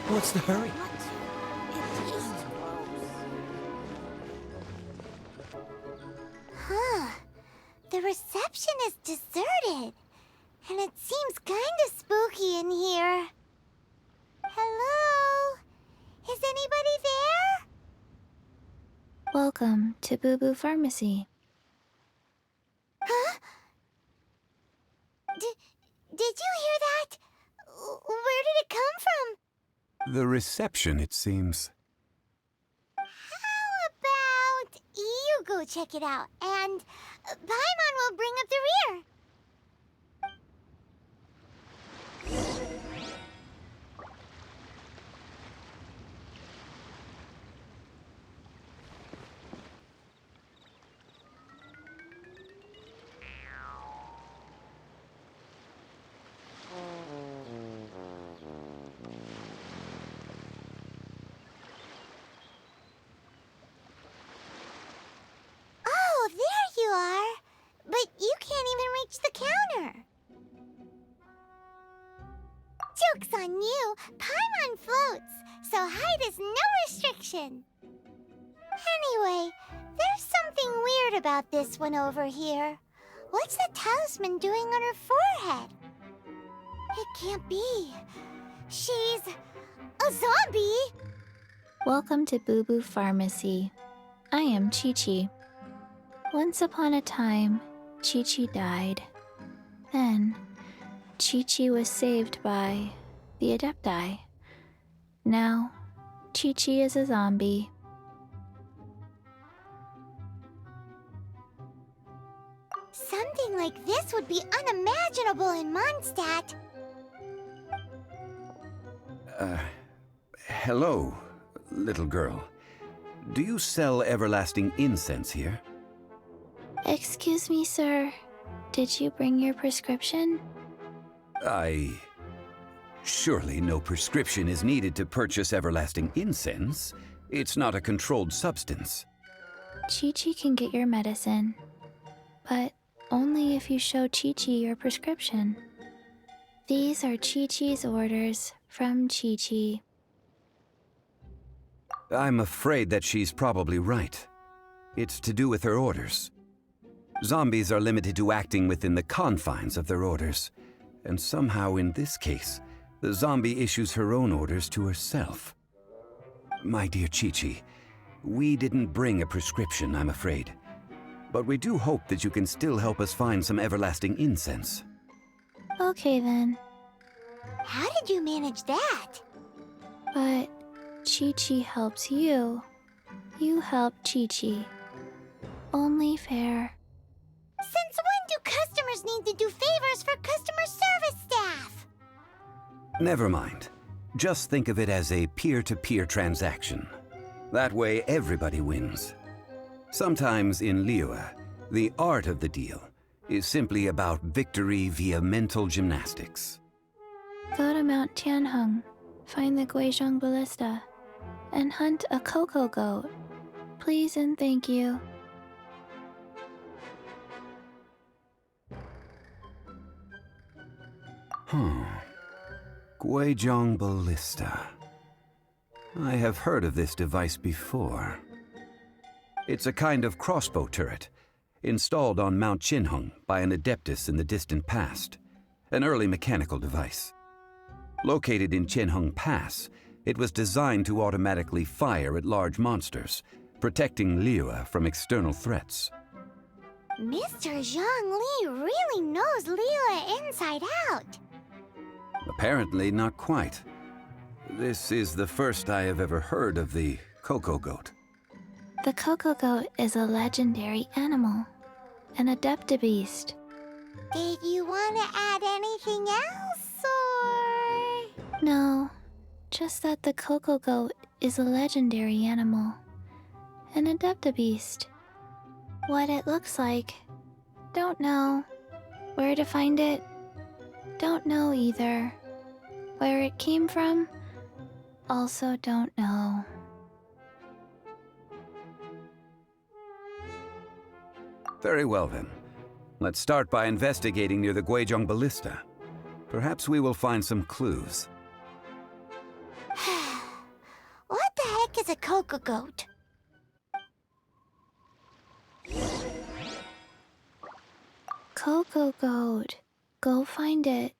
What's the hurry? It tastes gross. Huh. The reception is deserted. And it seems kinda spooky in here. Hello? Is anybody there? Welcome to Boo Boo Pharmacy. Huh? Did you hear that? Where did it come from? The reception, it seems. How about you go check it out, and Paimon will bring up the rear. Oh, there you are. But you can't even reach the counter. Joke's on you. Paimon floats, so height is no restriction. Anyway, there's something weird about this one over here. What's the talisman doing on her forehead? It can't be. She's a zombie. Welcome to Boo Boo Pharmacy. I am Chi-Chi. Once upon a time, Chi-Chi died. Then, Chi-Chi was saved by the Adepti. Now, Chi-Chi is a zombie. Something like this would be unimaginable in Mondstadt. Hello, little girl. Do you sell everlasting incense here? Excuse me, sir. Did you bring your prescription? Surely no prescription is needed to purchase everlasting incense. It's not a controlled substance. Chi-Chi can get your medicine, but only if you show Chi-Chi your prescription. These are Chi-Chi's orders from Chi-Chi. I'm afraid that she's probably right. It's to do with her orders. Zombies are limited to acting within the confines of their orders, and somehow in this case, the zombie issues her own orders to herself. My dear Chi-Chi, we didn't bring a prescription, I'm afraid. But we do hope that you can still help us find some everlasting incense. Okay then, How did you manage that? but Chi-Chi helps you. You help Chi-Chi. Only fair. Since when do customers need to do favors for customer service staff? Never mind. Just think of it as a peer-to-peer transaction. That way everybody wins. Sometimes in Liyue, the art of the deal is simply about victory via mental gymnastics. Go to Mount Tianheng, find the Guizhong Ballista, and hunt a Cocogoat. Please and thank you. Guizhong Ballista. I have heard of this device before. It's a kind of crossbow turret, installed on Mount Qinheng by an adeptus in the distant past, an early mechanical device. Located in Qinheng Pass, it was designed to automatically fire at large monsters, protecting Liyue from external threats. Mr. Zhang Li really knows Liyue inside out. Apparently not quite. This is the first I have ever heard of the Cocogoat. The Cocogoat is a legendary animal, an adeptabeast. Did you want to add anything else, or...? No, just that the Cocogoat is a legendary animal, an adeptabeast. What it looks like, don't know. Where to find it, don't know either. Where it came from, also don't know. Very well then. Let's start by investigating near the Guizhong Ballista. Perhaps we will find some clues. think it's a Cocogoat. Cocogoat. Go find it.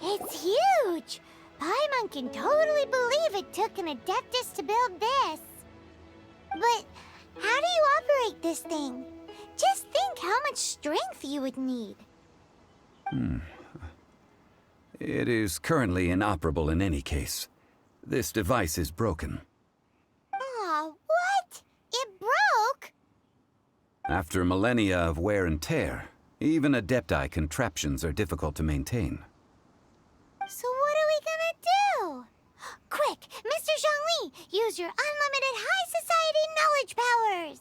It's huge! Paimon can totally believe it took an Adeptus to build this. But how do you operate this thing? Just think how much strength you would need. It is currently inoperable in any case. This device is broken. Aw, what? It broke? After millennia of wear and tear, even Adepti contraptions are difficult to maintain. So what are we gonna do? Quick, Mr. Zhongli, use your unlimited high society knowledge powers!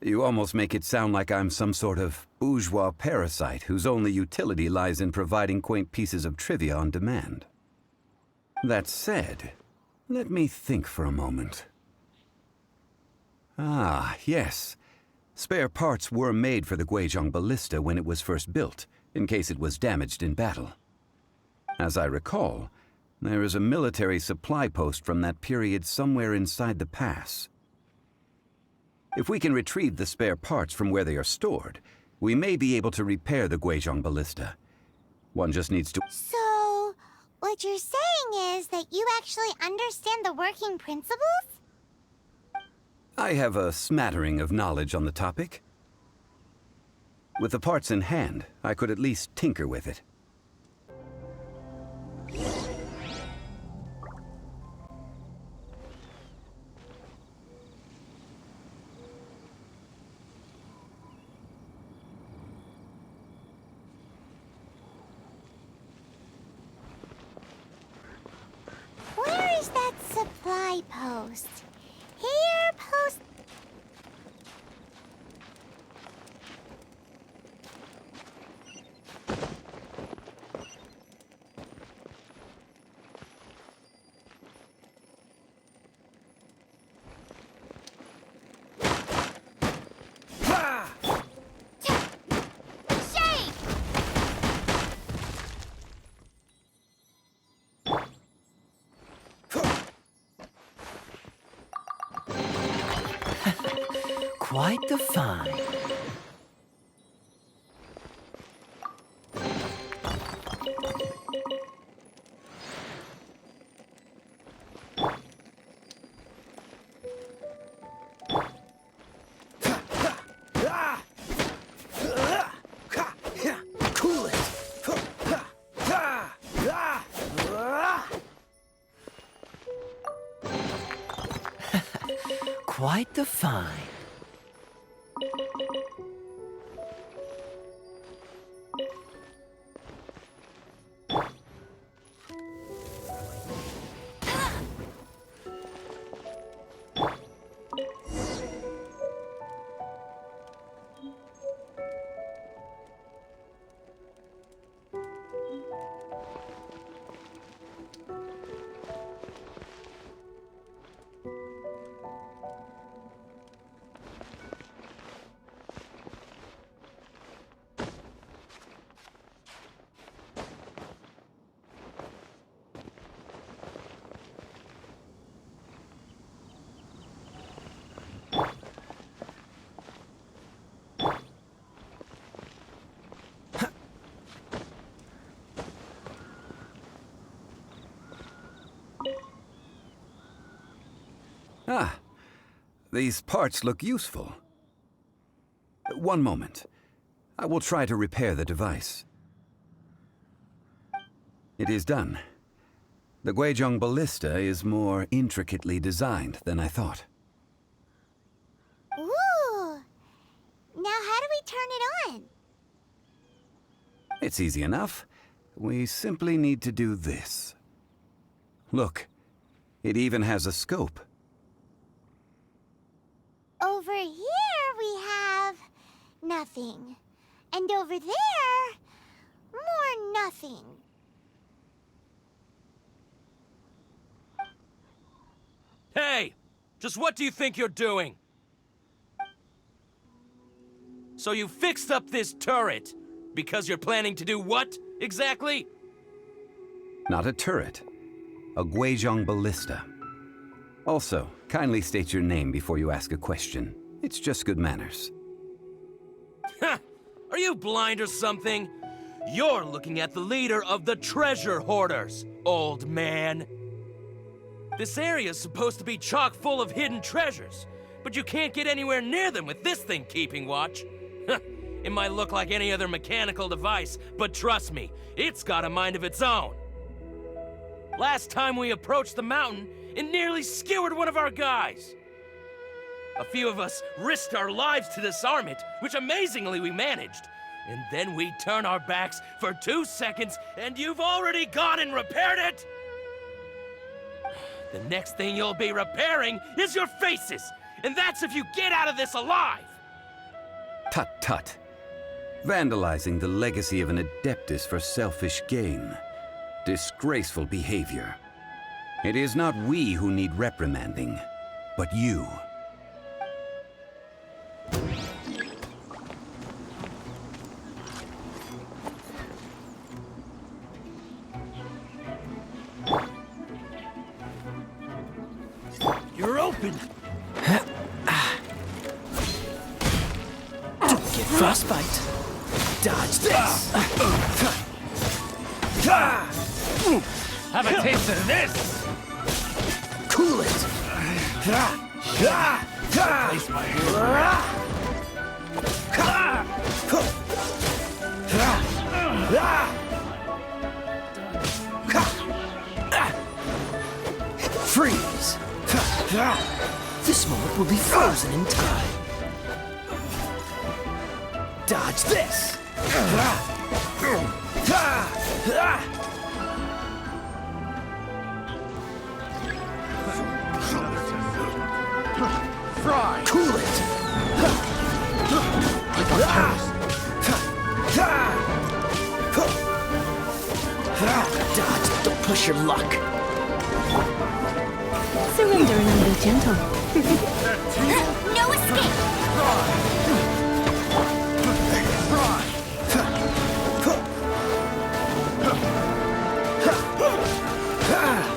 You almost make it sound like I'm some sort of bourgeois parasite whose only utility lies in providing quaint pieces of trivia on demand. That said, let me think for a moment. Ah, yes. Spare parts were made for the Guizhong ballista when it was first built, in case it was damaged in battle. As I recall, there is a military supply post from that period somewhere inside the pass. If we can retrieve the spare parts from where they are stored, we may be able to repair the Guizhong ballista. One just needs to... So, what you're saying is that you actually understand the working principles? I have a smattering of knowledge on the topic. With the parts in hand, I could at least tinker with it. Where is that supply post? Here, post... Shake! Quite the find. Cool it. Quite the find. Ah, these parts look useful. One moment. I will try to repair the device. It is done. The Guizhong ballista is more intricately designed than I thought. Ooh! Now how do we turn it on? It's easy enough. We simply need to do this. Look, it even has a scope. Over here we have nothing. And over there, more nothing. Hey! Just what do you think you're doing? So you fixed up this turret because you're planning to do what, exactly? Not a turret. A Guizhong ballista. Also, kindly state your name before you ask a question. It's just good manners. Ha! Are you blind or something? You're looking at the leader of the treasure hoarders, old man. This area's supposed to be chock full of hidden treasures, but you can't get anywhere near them with this thing keeping watch. It might look like any other mechanical device, but trust me, it's got a mind of its own. Last time we approached the mountain, it nearly skewered one of our guys. A few of us risked our lives to disarm it, which amazingly we managed. And then we turn our backs for 2 seconds, and you've already gone and repaired it! The next thing you'll be repairing is your faces! And that's if you get out of this alive! Tut tut. Vandalizing the legacy of an Adeptus for selfish gain. Disgraceful behavior. It is not we who need reprimanding, but you. You're open! Don't get frostbite. Dodge this. Have a taste of this! Cool it. Place my hand. Freeze. This moment will be frozen in time. Dodge this. Fry! Cool it. Dodge. Don't push your luck. Surrender and be gentle. No escape!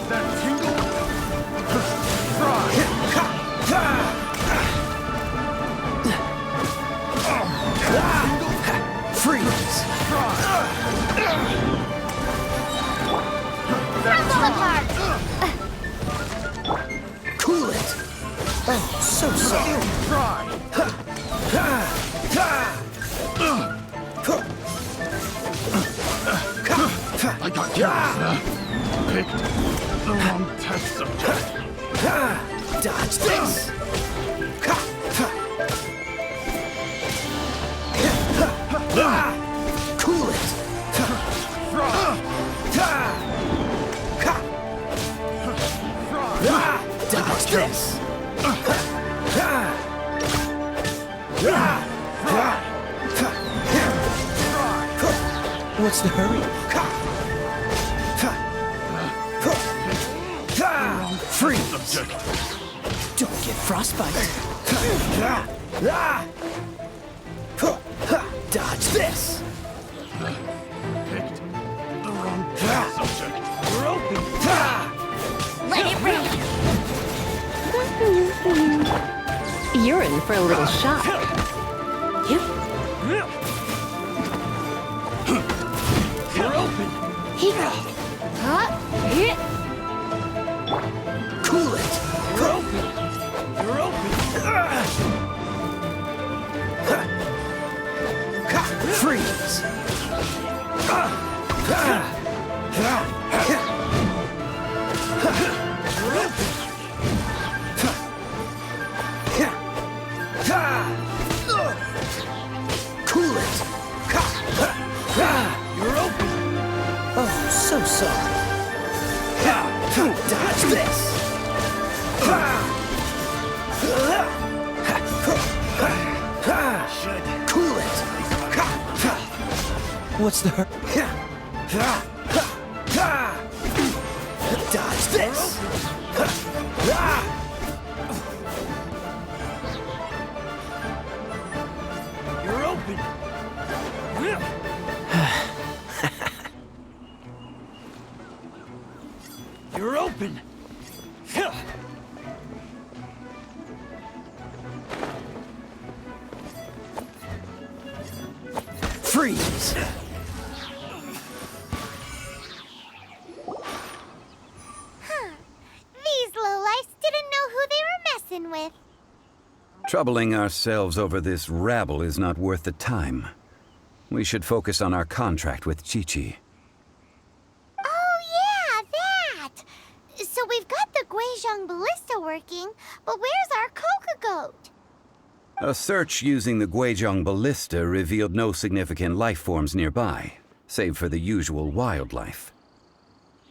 That tingle! Freeze. Crumble apart! Cool it. Oh, so sorry. I got yours, Picked the wrong test subject. Dodge this. Cool it. Dodge this. What's the hurry? Freeze. Subject. Don't get frostbite. Dodge this. Picked the wrong test subject. We're open. Let it rip! You're in for a little shock. Yep. We're open. Cool it. We're open. You're open. Freeze. Cool it! You're open! Oh, so sorry. Dodge this! Cool it! What's the hurt? Dodge this! You're open! You're open! Freeze! These lowlifes didn't know who they were messing with. Troubling ourselves over this rabble is not worth the time. We should focus on our contract with Chi-Chi. Oh yeah, that! So we've got the Guizhong ballista working, but where's our Cocogoat? A search using the Guizhong ballista revealed no significant life forms nearby, save for the usual wildlife.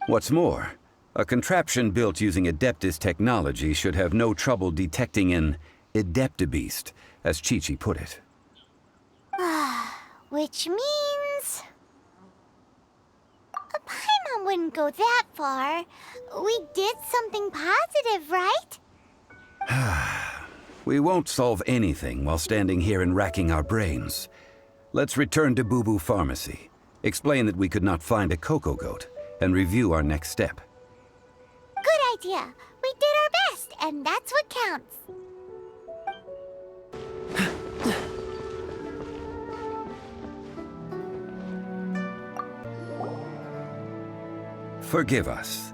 What's more, a contraption built using Adeptus technology should have no trouble detecting an Adeptabeast, as Chi-Chi put it. Which means... A Paimon wouldn't go that far. We did something positive, right? We won't solve anything while standing here and racking our brains. Let's return to Boo Boo Pharmacy, explain that we could not find a Cocogoat, and review our next step. Good idea. We did our best, and that's what counts. Forgive us.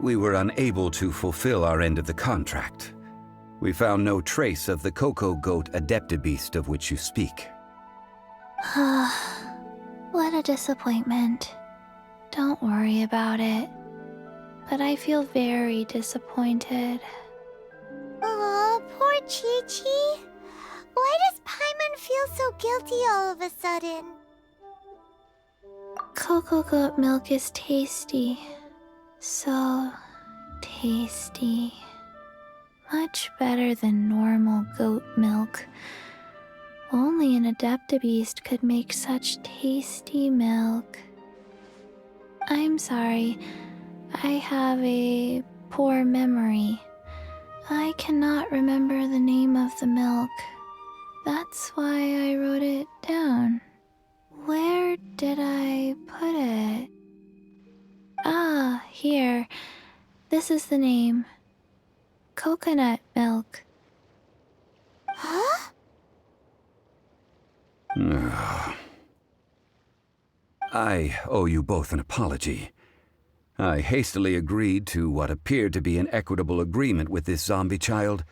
We were unable to fulfill our end of the contract. We found no trace of the Cocogoat Adeptabeast of which you speak. What a disappointment. Don't worry about it. But I feel very disappointed. Aw, poor Chi-Chi. Why does Paimon feel so guilty all of a sudden? Cocogoat milk is tasty. So tasty. Much better than normal goat milk. Only an Adeptabeast could make such tasty milk. I'm sorry. I have a poor memory. I cannot remember the name of the milk. That's why I wrote it down. Where did I put it? Ah, here. This is the name. Coconut milk. Huh? I owe you both an apology. I hastily agreed to what appeared to be an equitable agreement with this zombie child,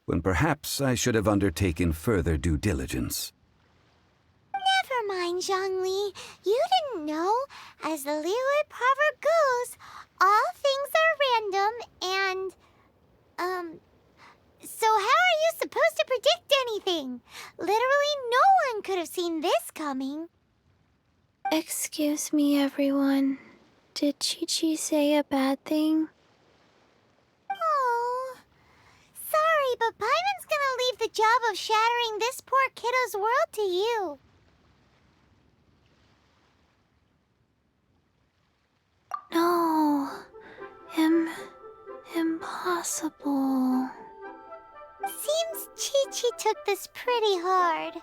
when perhaps I should have undertaken further due diligence. Never mind, Zhongli. You didn't know. As the Liyue proverb goes, all things are random and... So how are you supposed to predict anything? Literally no one could have seen this coming. Excuse me, everyone. Did Chi-Chi say a bad thing? Oh, sorry, but Paimon's gonna leave the job of shattering this poor kiddo's world to you. No. Impossible. Seems Chi-Chi took this pretty hard.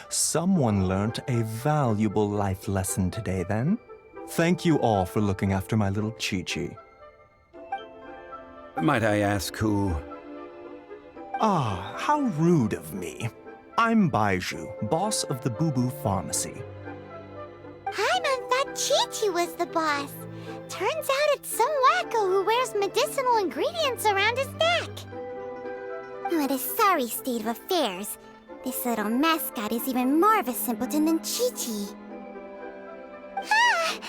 Someone learnt a valuable life lesson today, then. Thank you all for looking after my little Chi-Chi. Might I ask who... Ah, how rude of me. I'm Baiju, boss of the Boo Boo Pharmacy. Paimon thought Chi-Chi was the boss. Turns out it's some wacko who wears medicinal ingredients around his neck. What a sorry state of affairs. This little mascot is even more of a simpleton than Chi-Chi. Ah!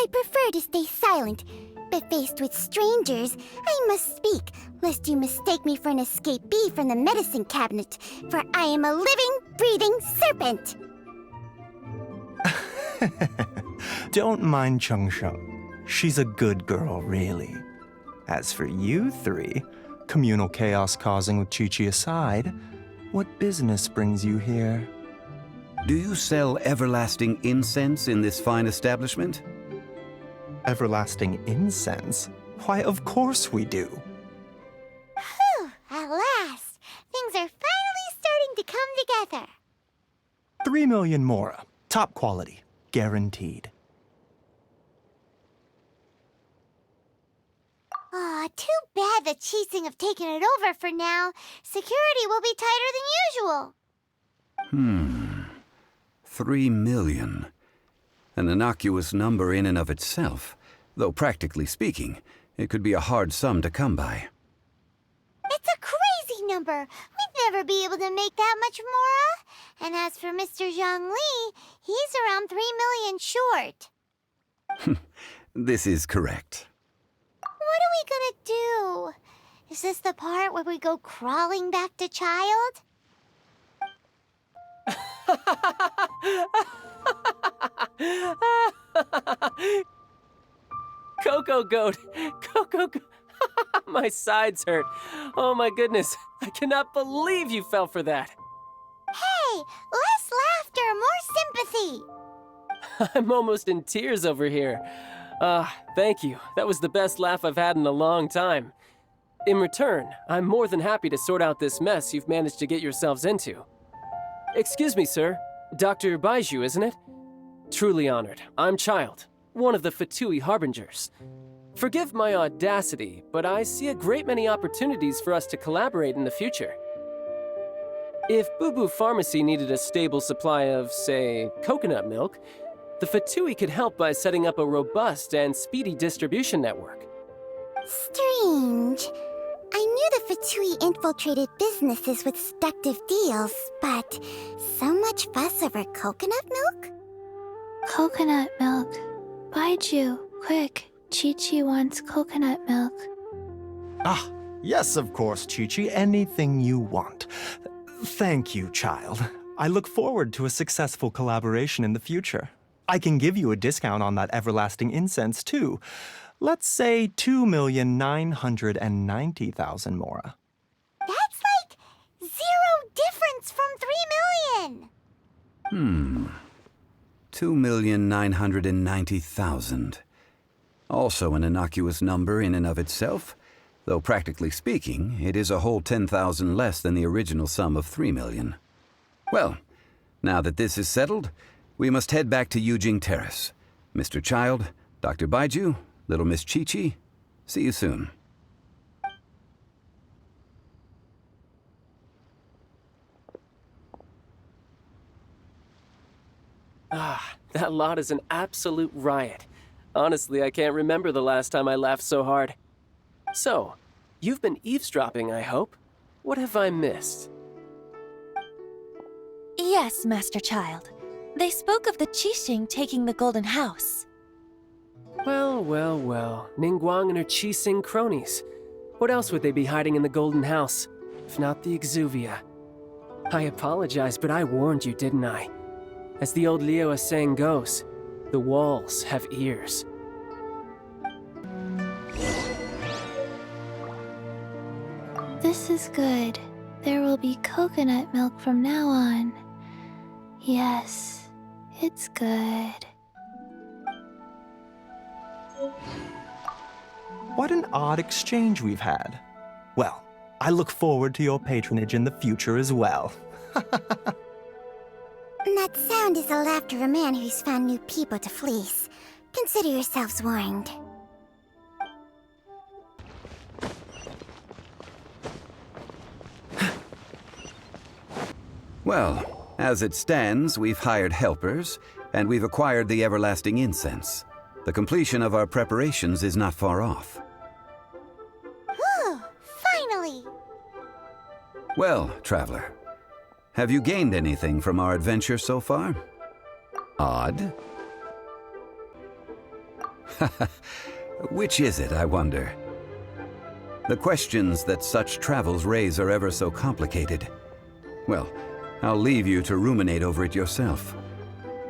I prefer to stay silent, but faced with strangers, I must speak, lest you mistake me for an escapee from the medicine cabinet, for I am a living, breathing serpent! Don't mind Chung Sheng. She's a good girl, really. As for you three, communal chaos causing with Chi-Chi aside, what business brings you here? Do you sell everlasting incense in this fine establishment? Everlasting incense? Why, of course we do. Whew, at last! Things are finally starting to come together. 3 million mora. Top quality. Guaranteed. Aw, too bad the Chising have taken it over for now. Security will be tighter than usual. 3 million. An innocuous number in and of itself, though practically speaking, it could be a hard sum to come by. It's a crazy number. We'd never be able to make that much mora. And as for Mr. Zhang Li, he's around 3 million short. This is correct. What are we gonna do? Is this the part where we go crawling back to child? Cocogoat! Cocogoat! My sides hurt. Oh my goodness. I cannot believe you fell for that. Hey, less laughter, more sympathy. I'm almost in tears over here. Thank you. That was the best laugh I've had in a long time. In return, I'm more than happy to sort out this mess you've managed to get yourselves into. Excuse me, sir. Dr. Baiju, isn't it? Truly honored. I'm Child, one of the Fatui Harbingers. Forgive my audacity, but I see a great many opportunities for us to collaborate in the future. If Boo Boo Pharmacy needed a stable supply of, say, coconut milk, the Fatui could help by setting up a robust and speedy distribution network. Strange. I knew the Fatui infiltrated businesses with seductive deals, but so much fuss over coconut milk? Coconut milk. Baiju, quick. Chi-Chi wants coconut milk. Ah, yes, of course, Chi-Chi. Anything you want. Thank you, child. I look forward to a successful collaboration in the future. I can give you a discount on that everlasting incense, too. Let's say 2,990,000 mora. That's like 0 difference from 3 million. 2,990,000. Also an innocuous number in and of itself, though practically speaking, it is a whole 10,000 less than the original sum of 3 million. Well, now that this is settled, we must head back to Yujing Terrace. Mr. Child, Dr. Baiju, Little Miss Chi-Chi, see you soon. That lot is an absolute riot. Honestly, I can't remember the last time I laughed so hard. So, you've been eavesdropping, I hope? What have I missed? Yes, Master Child. They spoke of the Qixing taking the Golden House. Well, well, well. Ningguang and her Qixing cronies. What else would they be hiding in the Golden House, if not the Exuvia? I apologize, but I warned you, didn't I? As the old Liyue saying goes, the walls have ears. This is good. There will be coconut milk from now on. Yes, it's good. What an odd exchange we've had. Well, I look forward to your patronage in the future as well. That sound is the laughter of a man who's found new people to fleece. Consider yourselves warned. Well, as it stands, we've hired helpers, and we've acquired the everlasting incense. The completion of our preparations is not far off. Whew, finally! Well, traveler, have you gained anything from our adventure so far? Odd. Which is it, I wonder? The questions that such travels raise are ever so complicated. Well, I'll leave you to ruminate over it yourself.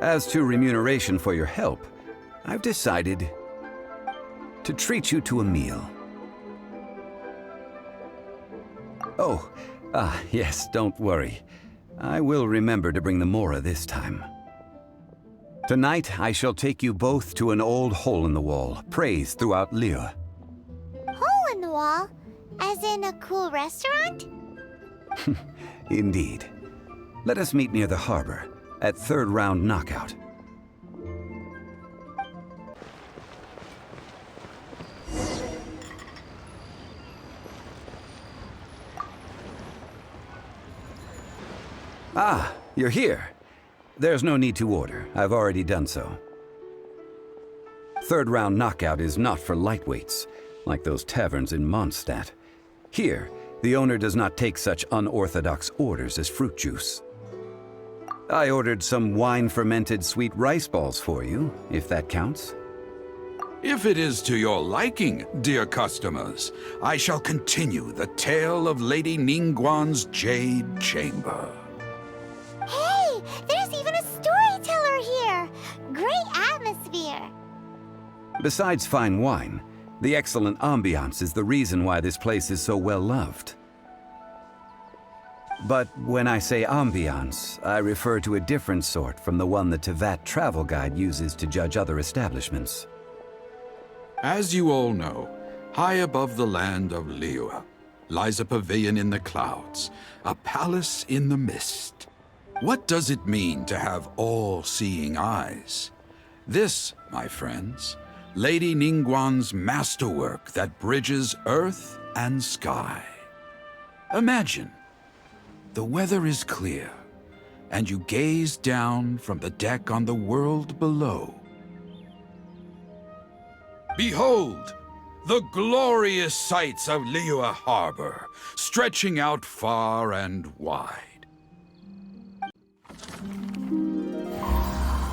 As to remuneration for your help, I've decided to treat you to a meal. Oh, yes, don't worry. I will remember to bring the Mora this time. Tonight, I shall take you both to an old hole-in-the-wall, praised throughout Liyue. Hole in the wall? As in a cool restaurant? Indeed. Let us meet near the harbor, at third round knockout. Ah, you're here. There's no need to order. I've already done so. Third round knockout is not for lightweights, like those taverns in Mondstadt. Here, the owner does not take such unorthodox orders as fruit juice. I ordered some wine-fermented sweet rice balls for you, if that counts. If it is to your liking, dear customers, I shall continue the tale of Lady Ningguang's Jade Chamber. Hey, there's even a storyteller here! Great atmosphere! Besides fine wine, the excellent ambiance is the reason why this place is so well loved. But when I say ambiance, I refer to a different sort from the one the Teyvat travel guide uses to judge other establishments. As you all know, high above the land of Liyue lies a pavilion in the clouds, a palace in the mist. What does it mean to have all-seeing eyes? This, my friends, Lady Ningguang's masterwork that bridges earth and sky. Imagine, the weather is clear, and you gaze down from the deck on the world below. Behold, the glorious sights of Liyue Harbor, stretching out far and wide.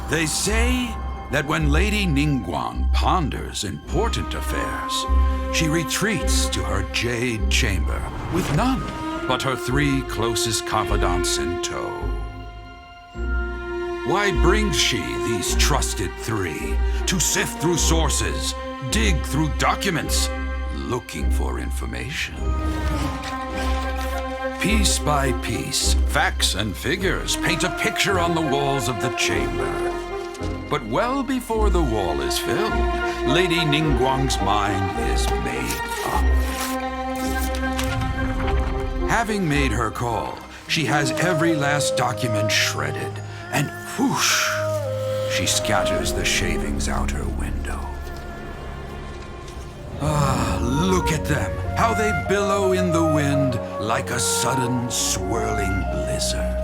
They say that when Lady Ningguang ponders important affairs, she retreats to her Jade Chamber with none but her 3 closest confidants in tow. Why brings she these trusted 3 to sift through sources, dig through documents, looking for information? Piece by piece, facts and figures paint a picture on the walls of the chamber. But well before the wall is filled, Lady Ningguang's mind is made up. Having made her call, she has every last document shredded, and whoosh, she scatters the shavings out her window. Ah, look at them, how they billow in the wind like a sudden swirling blizzard.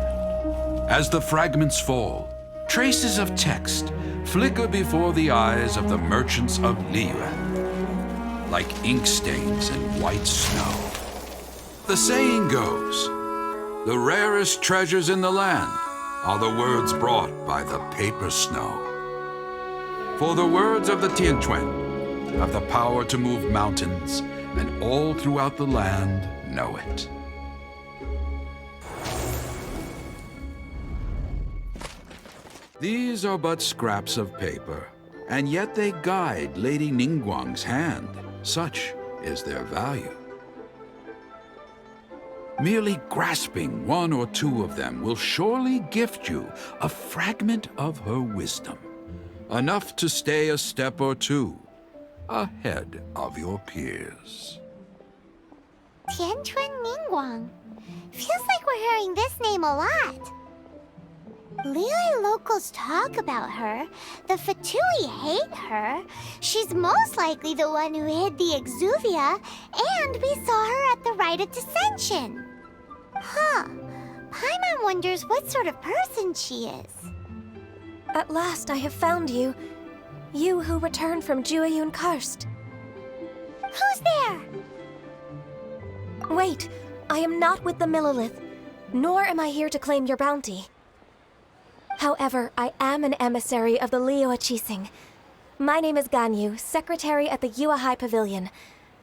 As the fragments fall, traces of text flicker before the eyes of the merchants of Liyue, like ink stains in white snow. The saying goes, the rarest treasures in the land are the words brought by the paper snow. For the words of the Tianquan have the power to move mountains, and all throughout the land know it. These are but scraps of paper, and yet they guide Lady Ningguang's hand. Such is their value. Merely grasping 1 or 2 of them will surely gift you a fragment of her wisdom, enough to stay a step or 2 ahead of your peers. Tianquan Ningguang. Feels like we're hearing this name a lot. Liyue locals talk about her. The Fatui hate her. She's most likely the one who hid the Exuvia, and we saw her at the Rite of Descension. Huh. Paimon wonders what sort of person she is. At last I have found you. You who returned from Jueyun Karst. Who's there? Wait, I am not with the Millelith, nor am I here to claim your bounty. However, I am an emissary of the Liyue Chising. My name is Ganyu, secretary at the Yuahai Pavilion,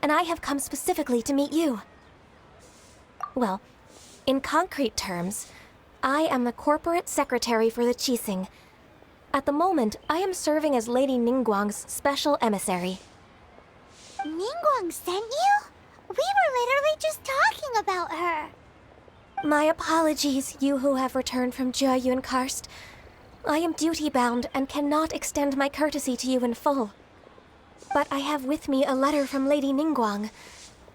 and I have come specifically to meet you. Well, in concrete terms, I am the corporate secretary for the Qixing. At the moment, I am serving as Lady Ningguang's special emissary. Ningguang sent you? We were literally just talking about her. My apologies, you who have returned from Jueyun Karst. I am duty-bound and cannot extend my courtesy to you in full. But I have with me a letter from Lady Ningguang.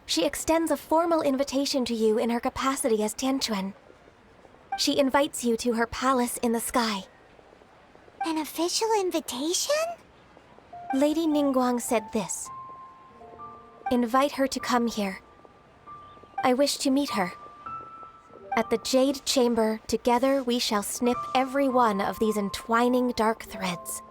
She extends a formal invitation to you in her capacity as Tianquan. She invites you to her palace in the sky. An official invitation? Lady Ningguang said this. Invite her to come here. I wish to meet her. At the Jade Chamber, together we shall snip every one of these entwining dark threads.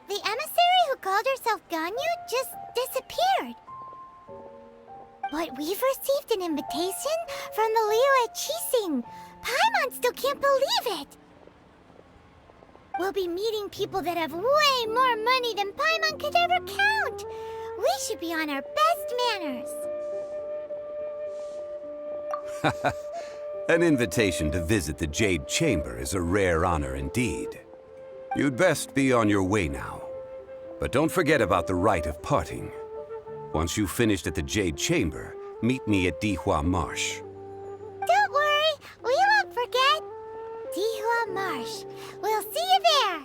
The emissary who called herself Ganyu just disappeared. But we've received an invitation from the Liyue Qixing. Paimon still can't believe it. We'll be meeting people that have way more money than Paimon could ever count. We should be on our best manners. An invitation to visit the Jade Chamber is a rare honor indeed. You'd best be on your way now. But don't forget about the rite of parting. Once you've finished at the Jade Chamber, meet me at Dihua Marsh. Don't worry, we won't forget. Dihua Marsh. We'll see you there.